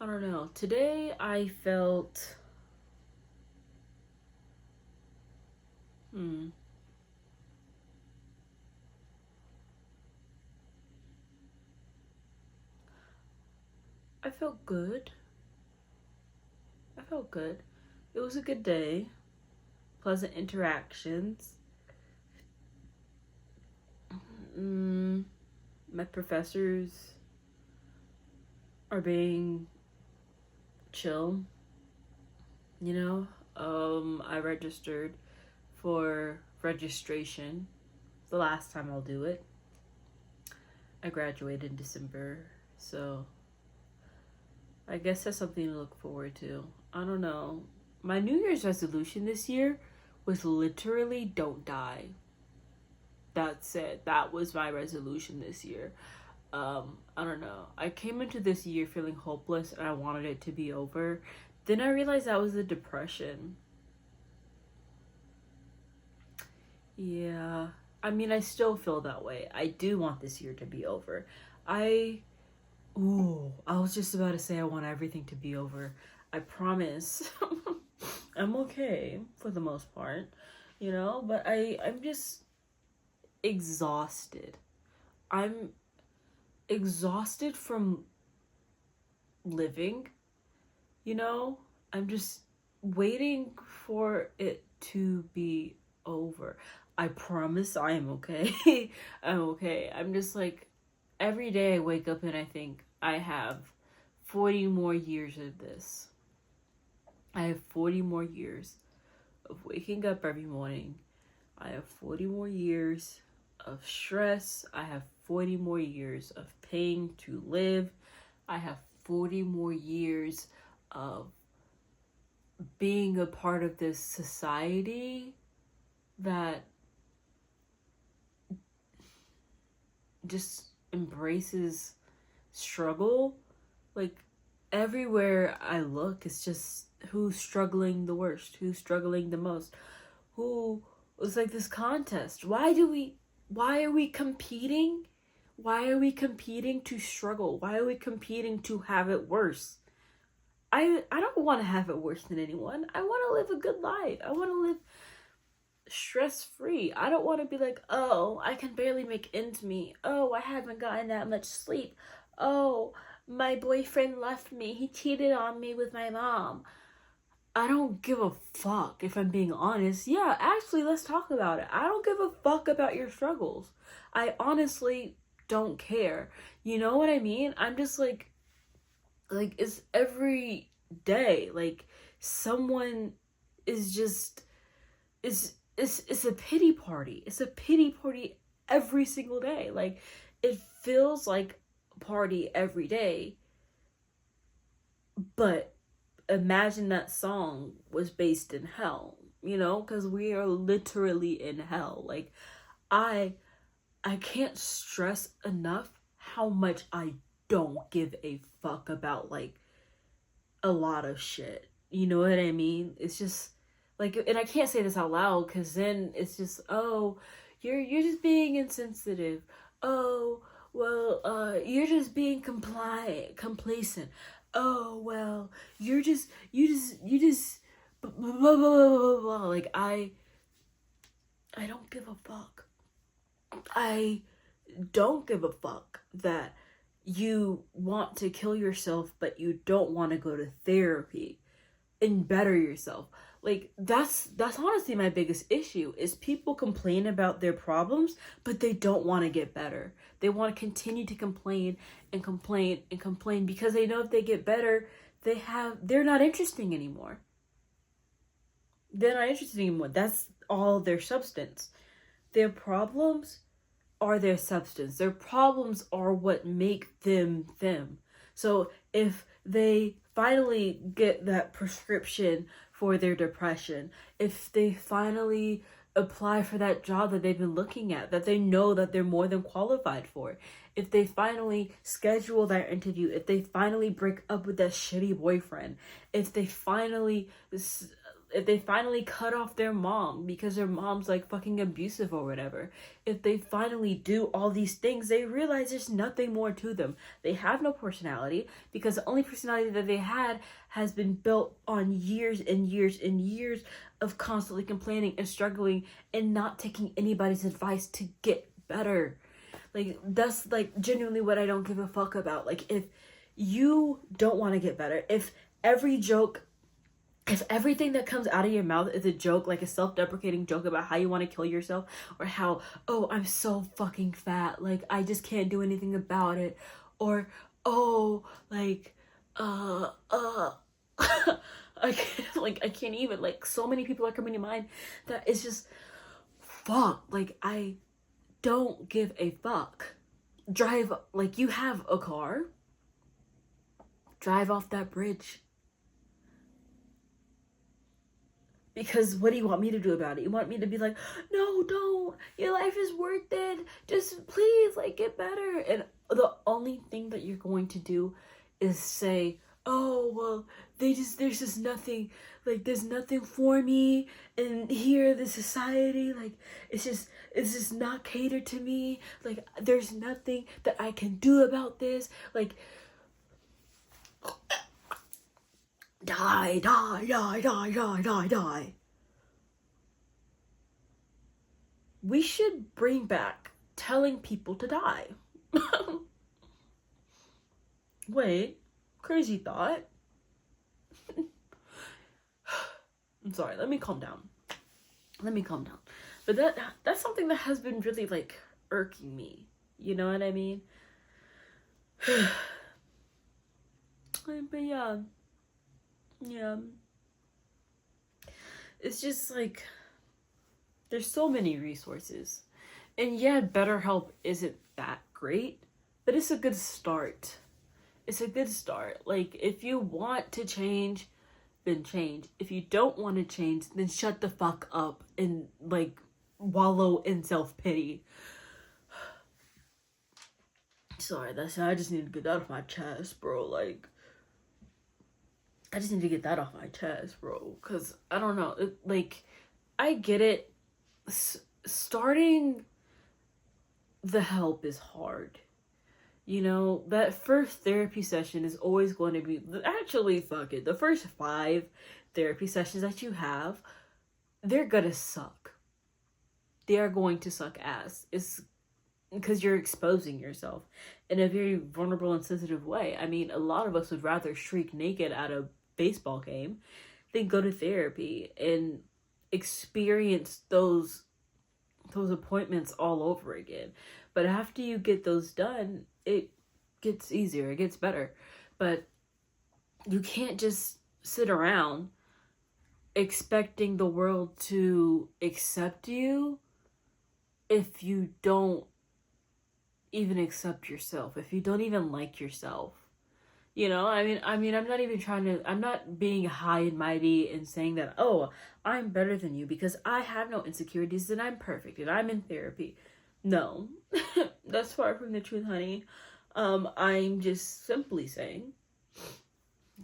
I don't know. Today I felt hmm, I felt good. I felt good. It was a good day. Pleasant interactions. Mm, my professors are being chill, you know. I registered for registration. The last time I'll do it. I graduated in December, so I guess that's something to look forward to. I don't know. My New Year's resolution this year was literally don't die. That's it. That was my resolution this year. I don't know. I came into this year feeling hopeless and I wanted it to be over. Then I realized that was a depression. Yeah. I mean, I still feel that way. I do want this year to be over. I Ooh, I was just about to say I want everything to be over. I promise. I'm okay for the most part, but I'm just exhausted. I'm exhausted from living, you know? I'm just waiting for it to be over. I promise I am okay. I'm okay. I'm just like every day I wake up and I think I have 40 more years of this. I have 40 more years of waking up every morning. I have 40 more years of stress. I have 40 more years of paying to live. I have 40 more years of being a part of this society that just embraces struggle. Like everywhere I look, it's just who's struggling the worst, who's struggling the most, who it's like this contest. Why are we competing? Why are we competing to struggle? Why are we competing to have it worse? I don't want to have it worse than anyone. I want to live a good life. I want to live stress free. I don't want to be like, oh, I can barely make ends meet. Oh, I haven't gotten that much sleep. Oh, my boyfriend left me. He cheated on me with my mom. I don't give a fuck if I'm being honest. Yeah, actually, let's talk about it. I don't give a fuck about your struggles. I honestly don't care. You know what I mean? I'm just like it's every day. Like someone is just it's a pity party. It's a pity party every single day. Like it feels like a party every day. But imagine that song was based in hell, because we are literally in hell. Like I I can't stress enough how much I don't give a fuck about like a lot of shit. You know what I mean? It's just like, and I can't say this out loud because then it's just, oh, you're just being insensitive. Oh, well, you're just being complacent. Oh, well, you just blah, blah, blah, blah, blah, blah. Like I don't give a fuck. I don't give a fuck that you want to kill yourself, but you don't want to go to therapy and better yourself. Like that's honestly my biggest issue is people complain about their problems, but they don't want to get better. They want to continue to complain and complain and complain because they know if they get better, they're not interesting anymore. They're not interested anymore. That's all their substance. Their problems are their substance. Their problems are what make them them. So if they finally get that prescription for their depression, if they finally apply for that job that they've been looking at, that they know that they're more than qualified for, if they finally schedule that interview, if they finally break up with that shitty boyfriend, if they finally if they finally cut off their mom because their mom's like fucking abusive or whatever, if they finally do all these things, they realize there's nothing more to them. They have no personality because the only personality that they had has been built on years and years and years of constantly complaining and struggling and not taking anybody's advice to get better. Like, that's like genuinely what I don't give a fuck about. Like, if you don't want to get better, if everything that comes out of your mouth is a joke, like a self-deprecating joke about how you want to kill yourself, or how, oh, I'm so fucking fat, like I just can't do anything about it, or oh, like I can't even, like, so many people are coming to mind that it's just fuck. Like, I don't give a fuck. Drive, like, you have a car, drive off that bridge. Because what do you want me to do about it? You want me to be like, no, don't. Your life is worth it. Just please, like, get better. And the only thing that you're going to do is say, oh, well, there's just nothing. Like, there's nothing for me. And here, the society, like, it's just not catered to me. Like, there's nothing that I can do about this. Like, die, die, die, die, die, die, die. We should bring back telling people to die. Wait, crazy thought. I'm sorry, let me calm down. But that's something that has been really, like, irking me. You know what I mean? But yeah. Yeah. It's just like, there's so many resources. And yeah, BetterHelp isn't that great, but it's a good start. It's a good start. Like, if you want to change, then change. If you don't want to change, then shut the fuck up and, like, wallow in self-pity. Sorry, I just need to get that off my chest, bro. Like, I just need to get that off my chest, bro. Because, I don't know. Like, I get it. Starting the help is hard. You know, that first therapy session is always going to be... Actually, fuck it. The first 5 therapy sessions that you have, they're gonna suck. They are going to suck ass. It's because you're exposing yourself in a very vulnerable and sensitive way. I mean, a lot of us would rather shriek naked at a baseball game than go to therapy and experience those appointments all over again. But after you get those done, it gets easier, it gets better. But you can't just sit around expecting the world to accept you if you don't even accept yourself, if you don't even like yourself. You know, I mean, I'm not being high and mighty and saying that, oh, I'm better than you because I have no insecurities and I'm perfect and I'm in therapy. No, that's far from the truth, honey. I'm just simply saying,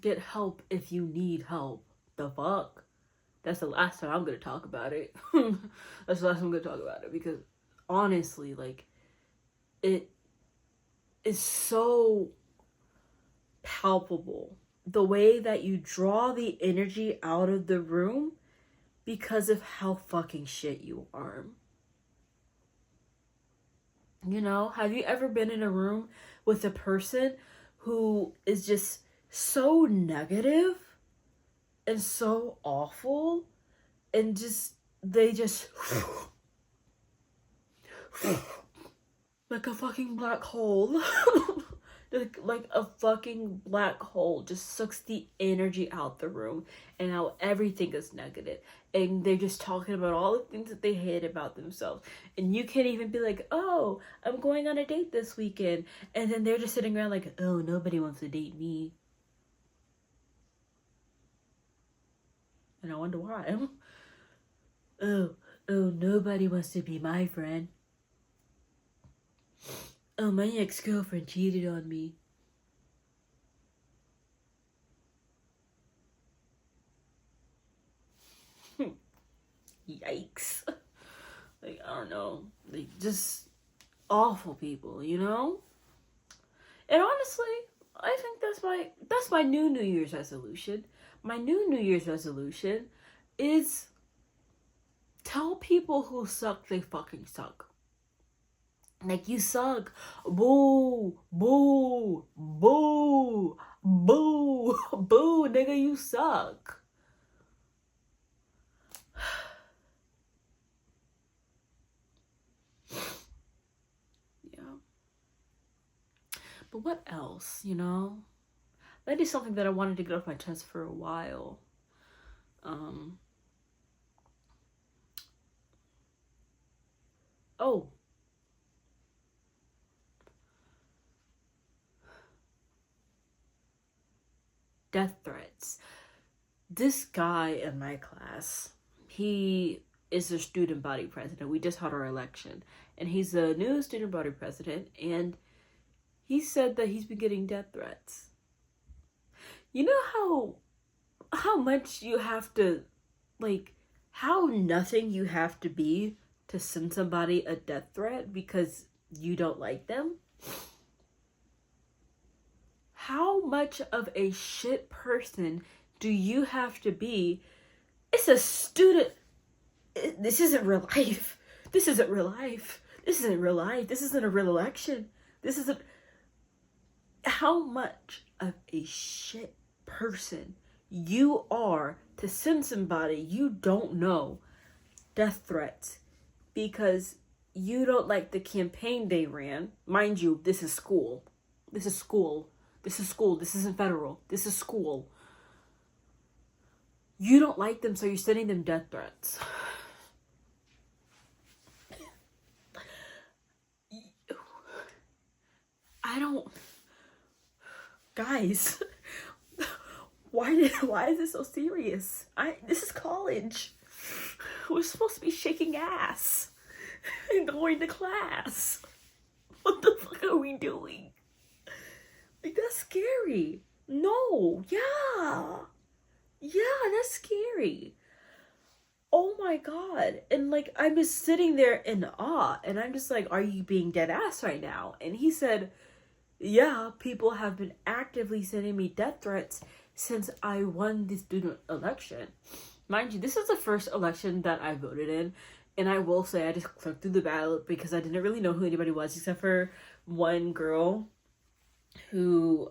get help if you need help. The fuck? That's the last time I'm going to talk about it. That's the last time I'm going to talk about it because honestly, like, it is so palpable the way that you draw the energy out of the room because of how fucking shit you are. You know, have you ever been in a room with a person who is just so negative and so awful and just they just like a fucking black hole. Like a fucking black hole just sucks the energy out the room, and now everything is negative, and they're just talking about all the things that they hate about themselves, and you can't even be like, oh, I'm going on a date this weekend, and then they're just sitting around like, oh, nobody wants to date me. And I wonder why. Oh, nobody wants to be my friend. Oh, my ex-girlfriend cheated on me. Yikes. Like, I don't know. Like, just awful people, you know? And honestly, I think that's my New Year's resolution. My New Year's resolution is tell people who suck they fucking suck. Like, you suck. Boo, boo, boo, boo, boo, nigga, you suck. Yeah. But what else, you know? That is something that I wanted to get off my chest for a while. Oh. Death threats. This guy in my class, he is a student body president. We just had our election. And he's a new student body president. And he said that he's been getting death threats. You know how much you have to, like, how nothing you have to be to send somebody a death threat because you don't like them? How much of a shit person do you have to be? It's a student. This isn't real life. This isn't real life. This isn't real life. This isn't a real election. This isn't. How much of a shit person you are to send somebody you don't know death threats because you don't like the campaign they ran. Mind you, this is school. This is school. This is school. This isn't federal. This is school. You don't like them, so you're sending them death threats. I don't... Guys, why is this so serious? This is college. We're supposed to be shaking ass and going to class. What the fuck are we doing? Like, that's scary. No, yeah, that's scary. Oh my god. And like, I'm just sitting there in awe, and I'm just like, are you being dead ass right now? And he said, yeah, people have been actively sending me death threats since I won the student election. Mind you, this is the first election that I voted in, and I will say I just clicked through the ballot because I didn't really know who anybody was except for one girl who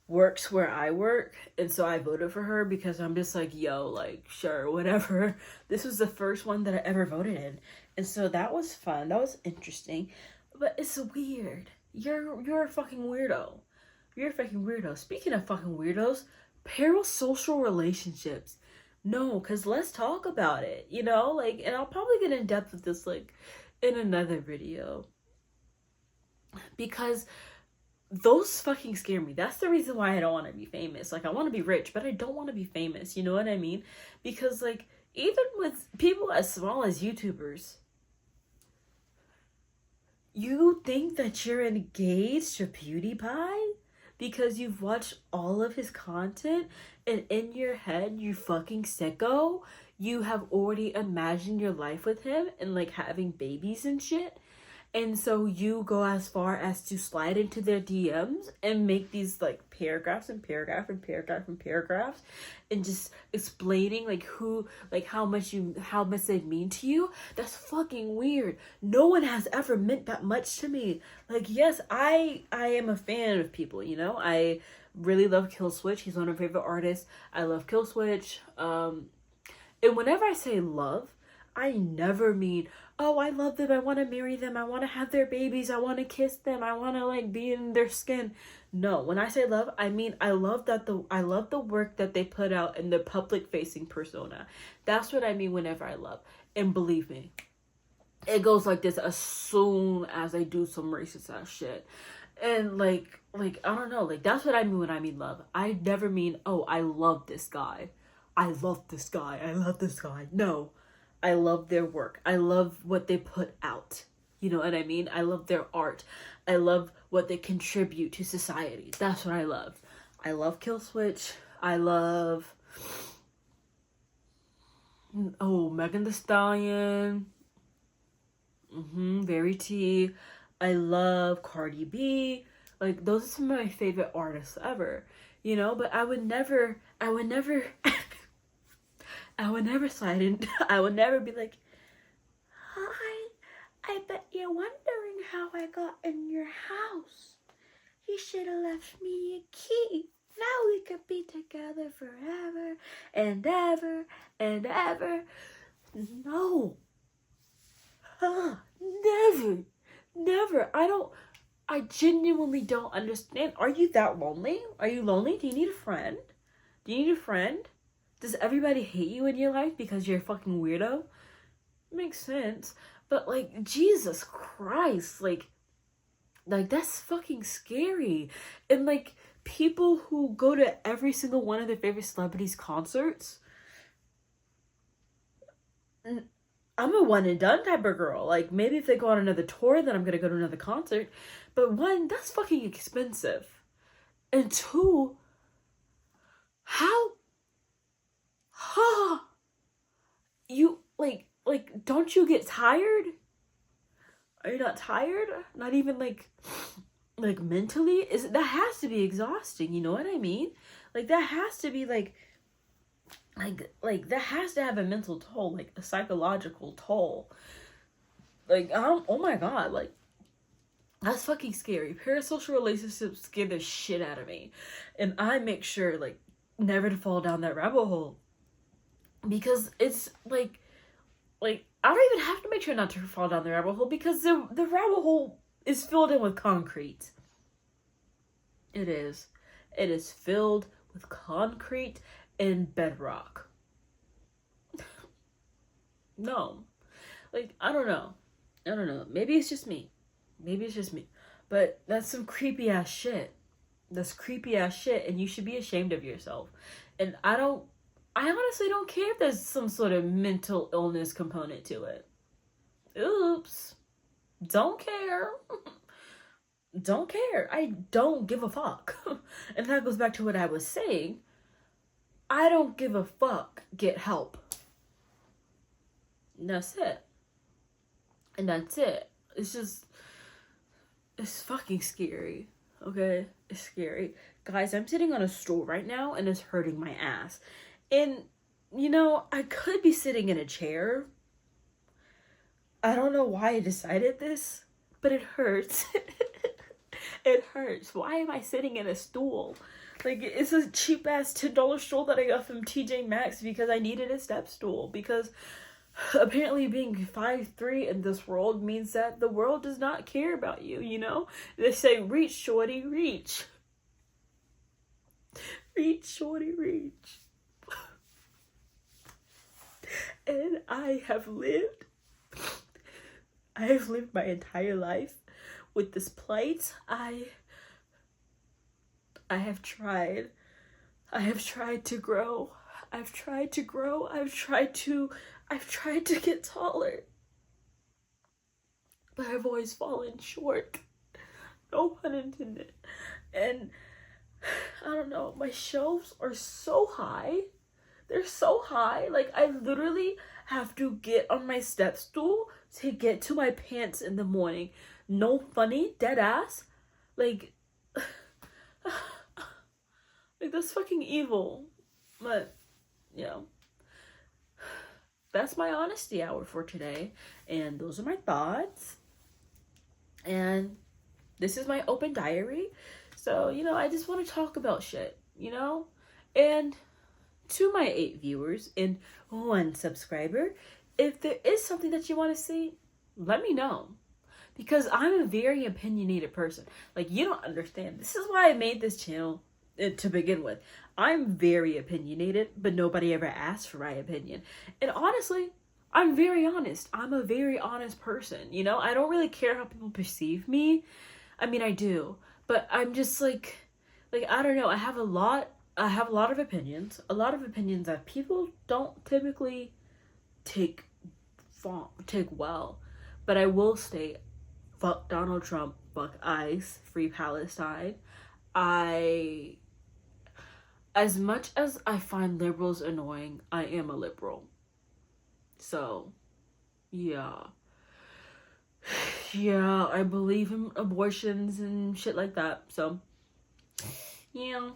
works where I work, and so I voted for her because I'm just like, yo, like, sure, whatever. This was the first one that I ever voted in, and so that was fun. That was interesting, but it's weird. You're a fucking weirdo. You're a fucking weirdo. Speaking of fucking weirdos, parasocial relationships. No, because let's talk about it, you know? Like, and I'll probably get in depth with this, like, in another video. Because those fucking scare me. That's the reason why I don't want to be famous. Like, I want to be rich, but I don't want to be famous. You know what I mean? Because, like, even with people as small as YouTubers, you think that you're engaged to PewDiePie because you've watched all of his content, and in your head, you fucking sicko, you have already imagined your life with him and like having babies and shit. And so you go as far as to slide into their DMs and make these like paragraphs and paragraphs and paragraphs and paragraphs and just explaining like who, like how much they mean to you. That's fucking weird. No one has ever meant that much to me. Like, yes, I am a fan of people, you know? I really love Kill Switch. He's one of my favorite artists. I love Kill Switch. And whenever I say love, I never mean, oh, I love them, I want to marry them, I want to have their babies, I want to kiss them, I want to like be in their skin. No, when I say love, I mean I love the work that they put out in the public facing persona. That's what I mean whenever I love. And believe me, it goes like this as soon as I do some racist ass shit. And like I don't know, like that's what I mean when I mean love. I never mean, oh, I love this guy. I love this guy. I love this guy. No. I love their work. I love what they put out. You know what I mean? I love their art. I love what they contribute to society. That's what I love. I love Kill Switch. I love Oh, Megan Thee Stallion. Very T. I love Cardi B. Like, those are some of my favorite artists ever. You know, but I would never slide in. I would never be like, hi, I bet you're wondering how I got in your house. You should have left me a key. Now we could be together forever and ever and ever. No. Never. Never. I genuinely don't understand. Are you that lonely? Are you lonely? Do you need a friend? Do you need a friend? Does everybody hate you in your life because you're a fucking weirdo? Makes sense. But like, Jesus Christ, like that's fucking scary. And like, people who go to every single one of their favorite celebrities' concerts, I'm a one and done type of girl. Like, maybe if they go on another tour, then I'm gonna go to another concert. But one, that's fucking expensive. And two, how? Huh? You, don't you get tired? Are you not tired? Not even like mentally? That has to be exhausting, you know what I mean? Like, that has to be like that has to have a mental toll, like a psychological toll. Like, oh my god, like, that's fucking scary. Parasocial relationships scare the shit out of me. And I make sure, like, never to fall down that rabbit hole. Because it's like I don't even have to make sure not to fall down the rabbit hole, because the rabbit hole is filled in with concrete. It is. It is filled with concrete and bedrock. No. Like, I don't know. Maybe it's just me. But that's some creepy ass shit. That's creepy ass shit, and you should be ashamed of yourself. And I honestly don't care if there's some sort of mental illness component to it. Oops. Don't care. Don't care. I don't give a fuck. And that goes back to what I was saying. I don't give a fuck. Get help. And that's it. It's fucking scary. Okay? It's scary. Guys, I'm sitting on a stool right now and it's hurting my ass. And, you know, I could be sitting in a chair. I don't know why I decided this, but it hurts. It hurts. Why am I sitting in a stool? Like, it's a cheap ass $10 stool that I got from TJ Maxx because I needed a step stool. Because apparently being 5'3" in this world means that the world does not care about you, you know? They say, reach, shorty, reach. Reach, shorty, reach. And I have lived my entire life with this plight. I have tried to grow. I've tried to get taller. But I've always fallen short. No pun intended. And I don't know, my shelves are so high. They're so high. Like, I literally have to get on my step stool to get to my pants in the morning. No funny, dead ass. Like, that's fucking evil. But, you know, that's my honesty hour for today. And those are my thoughts. And this is my open diary. So, you know, I just want to talk about shit, you know? And to my 8 viewers and 1 subscriber, if there is something that you want to see, let me know. Because I'm a very opinionated person. Like, you don't understand. This is why I made this channel to begin with. I'm very opinionated, but nobody ever asked for my opinion. And honestly, I'm very honest. I'm a very honest person, you know? I don't really care how people perceive me. I mean, I do. But I'm just like I don't know. I have a lot of opinions. A lot of opinions that people don't typically take well. But I will state, fuck Donald Trump, fuck ICE, free Palestine. As much as I find liberals annoying, I am a liberal. So, yeah. Yeah, I believe in abortions and shit like that. So, yeah.